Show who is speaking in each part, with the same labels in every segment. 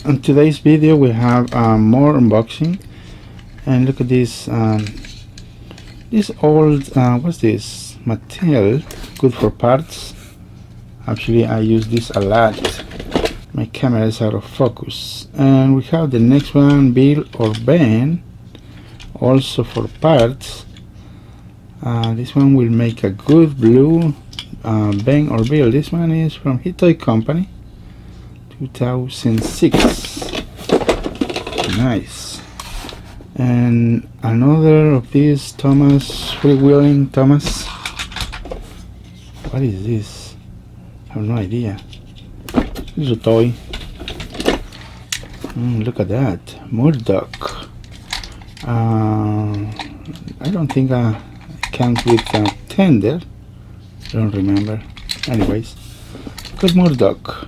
Speaker 1: on today's video we have more unboxing, and look at this old what's this, Mattel, good for parts. Actually I use this a lot, my camera is out of focus. And we have the next one, Bill or Ben, also for parts. This one will make a good blue Ben or Bill. This one is from Toy Company, 2006. Nice. And another of these Thomas, freewheeling Thomas. What is this? I have no idea. This is a toy. Look at that, Murdoch. I don't think it comes with a tender. I don't remember. Anyways, good Murdoch.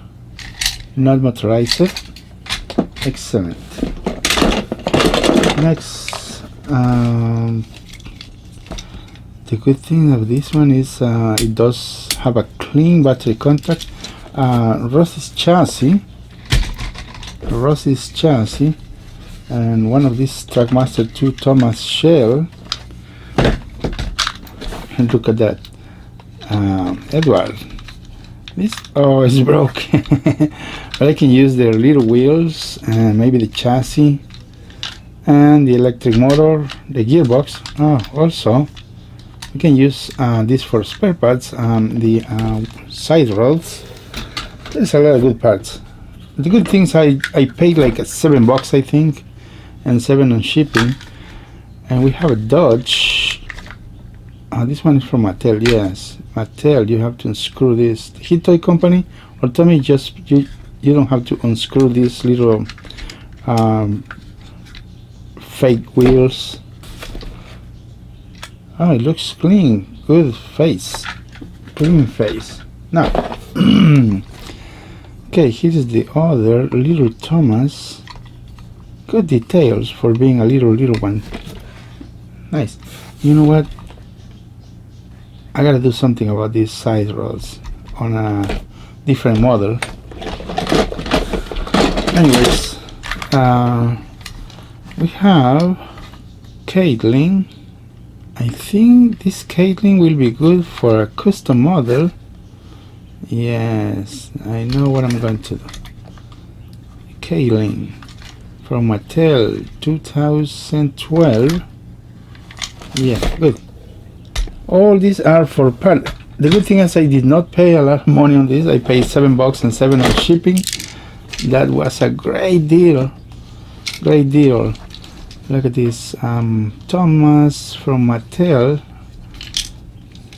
Speaker 1: Not motorized. Excellent. Next, the good thing of this one is it does have a clean battery contact. Rossi's chassis, and one of these Trackmaster 2 Thomas shell. And look at that, Edward. This, oh, it's broken. But I can use the little wheels and maybe the chassis and the electric motor, the gearbox. Also we can use this for spare parts, the side rods. There's a lot of good parts. The good things, I paid like $7 I think, and $7 on shipping. And we have a Dodge. This one is from Mattel. Yes, Mattel. You have to unscrew this. The Toy Company or Tommy, just you don't have to unscrew these little fake wheels. Oh, it looks clean. Good face, clean face. Now okay, here's the other little Thomas. Good details for being a little one. Nice. You know what, I gotta do something about these side rods on a different model. Anyways, we have Caitlin. I think this Caitlin will be good for a custom model. Yes, I know what I'm going to do. Caitlin from Mattel, 2012. Yeah, good. All these are for part. The good thing is I did not pay a lot of money on this. I paid $7 and $7 on shipping. That was a great deal. Great deal. Look at this, Thomas from Mattel.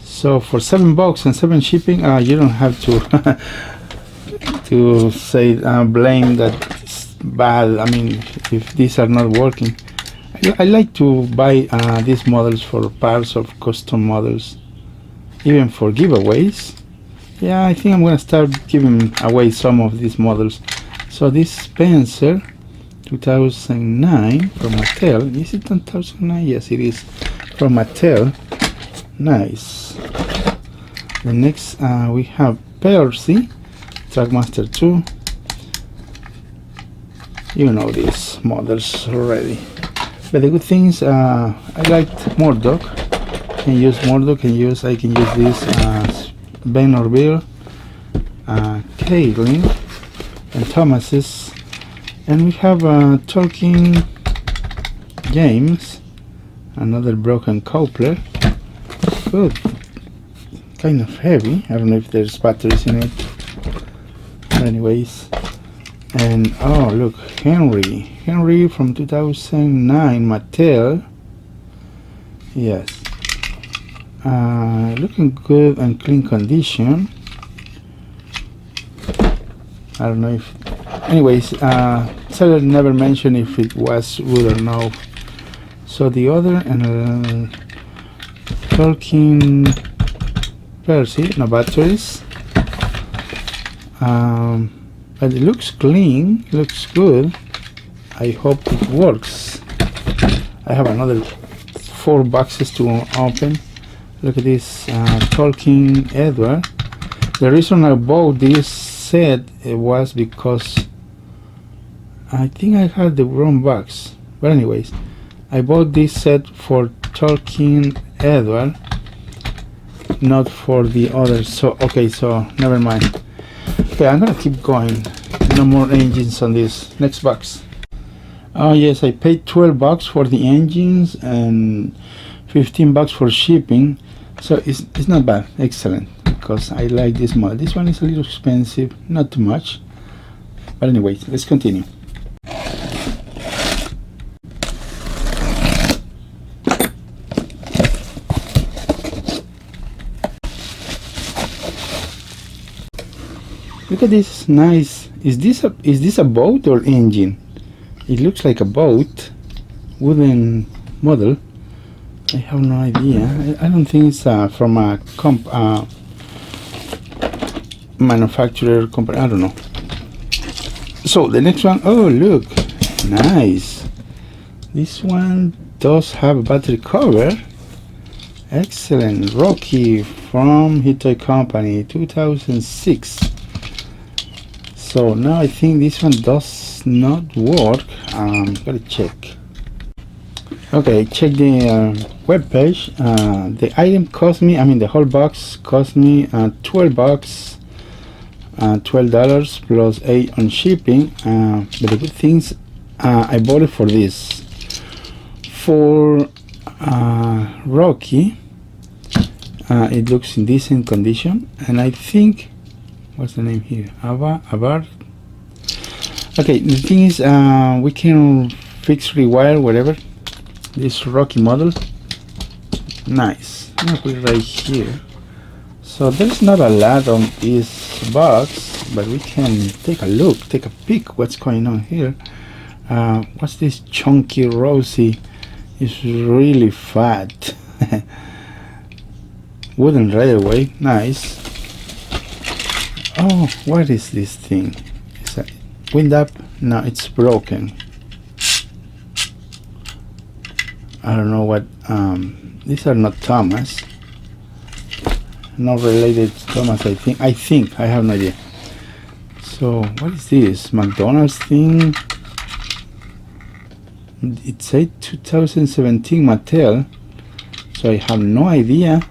Speaker 1: So for $7 and $7 shipping, you don't have to to say blame that it's bad. I mean, if these are not working. I like to buy these models for parts of custom models, even for giveaways. Yeah, I think I'm gonna start giving away some of these models. So this Spencer, 2009 from Mattel. Is it 2009? Yes, it is from Mattel. Nice. The next we have Percy, Trackmaster 2. You know these models already. But the good things, I liked Murdoch. Can use Murdoch. I can use this Ben or Bill, Caitlin, and Thomas's. And we have Talking James, another broken coupler. Good, kind of heavy. I don't know if there's batteries in it. Anyways, and oh look, Henry from 2009 Mattel. Yes, looking good and clean condition. I don't know if, anyways, seller never mentioned if it was good or no. So the other, and Talking Percy, no batteries. But it looks clean, it looks good. I hope it works. I have another 4 boxes to open. Look at this, Talking Edward. The reason I bought this set was because I think I had the wrong box, but anyways, I bought this set for Tolkien Edward, not for the others. So okay, so never mind. Okay, I'm gonna keep going. No more engines on this. Next box. Oh yes, I paid $12 for the engines and $15 for shipping, so it's not bad. Excellent, because I like this model. This one is a little expensive, not too much, but anyways, let's continue. Look at this, nice. Is this a boat or engine? It looks like a boat, wooden model. I have no idea. I don't think it's from a manufacturer company. I don't know. So the next one, oh look, nice. This one does have a battery cover. Excellent. Rocky from Hitoy Company, 2006. So now I think this one does not work. Gotta check. Okay, check the web page. The item cost me, I mean the whole box cost me $12, $12 plus $8 on shipping. But the good things, I bought it for this. For Rocky, it looks in decent condition, and I think, what's the name here? Avar. Okay, the thing is, we can fix, rewire, whatever. This Rocky model, nice. I'm gonna put it right here. So there's not a lot on this box, but we can take a look, take a peek. What's going on here? What's this chunky Rosie? It's really fat. Wooden railway, nice. Oh, what is this thing? Is that wind up? No, it's broken. I don't know what. These are not Thomas. Not related to Thomas, I think. I have no idea. So what is this? McDonald's thing? It said 2017 Mattel. So I have no idea.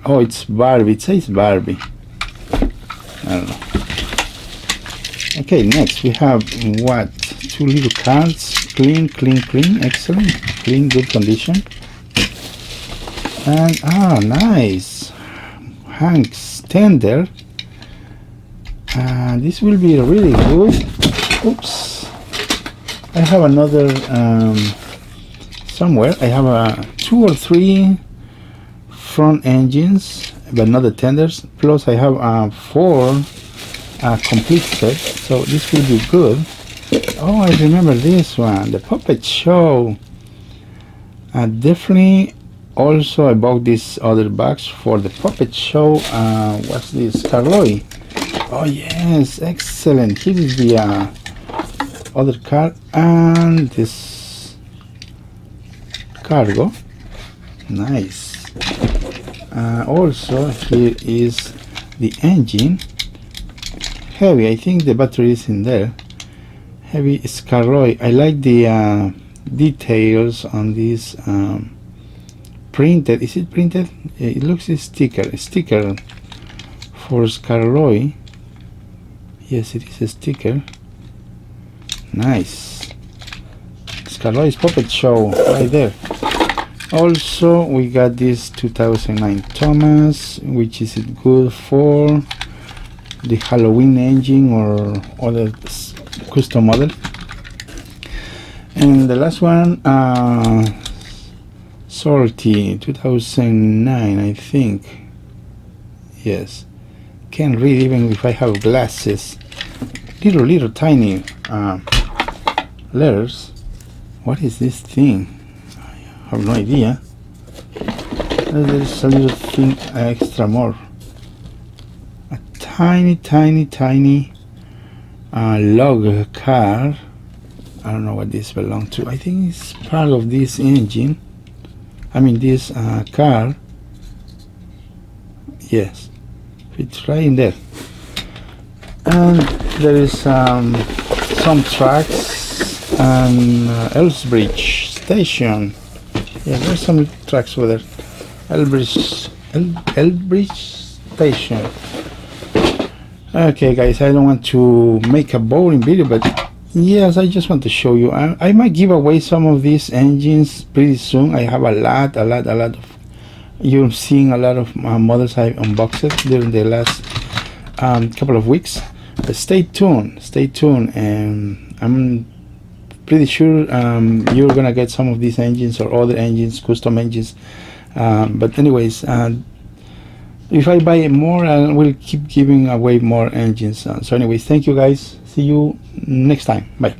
Speaker 1: Oh, it's Barbie. It says Barbie. I don't know. Okay, next we have what? Two little cards. Clean, excellent. Clean, good condition. And nice. Hank's tender. This will be really good. Oops. I have another somewhere. I have 2 or 3 front engines, but not the tenders. Plus I have 4 complete sets, so this will be good. Oh, I remember this one, the puppet show. Definitely. Also, I bought this other box for the puppet show. What's this? Carloi. Oh yes, excellent. Here is the other card and this cargo. Nice. Also, here is the engine. Heavy. I think the battery is in there. Heavy Scarloi. I like the details on this. Printed. Is it printed? It looks a sticker for Scarloi. Yes, it is a sticker. Nice. Scarloi's puppet show right there. Also, we got this 2009 Thomas, which is good for the Halloween engine or other custom model. And the last one, Salty 2009, I think. Yes, can't read even if I have glasses. Little tiny letters. What is this thing? I have no idea. There's a little thing extra more. A tiny log car. I don't know what this belongs to. I think it's part of this engine. I mean this car. Yes, it's right in there. And there is some tracks and Elsbridge station. Yeah, there's some tracks over there. Elbridge station. Okay guys, I don't want to make a boring video, but yes, I just want to show you. I might give away some of these engines pretty soon. I have a lot of, you're seeing a lot of models I unboxed during the last couple of weeks. But stay tuned, and I'm pretty sure you're gonna get some of these engines or other engines, custom engines. But anyways, if I buy more, I will keep giving away more engines. So anyways, thank you guys. See you next time. Bye.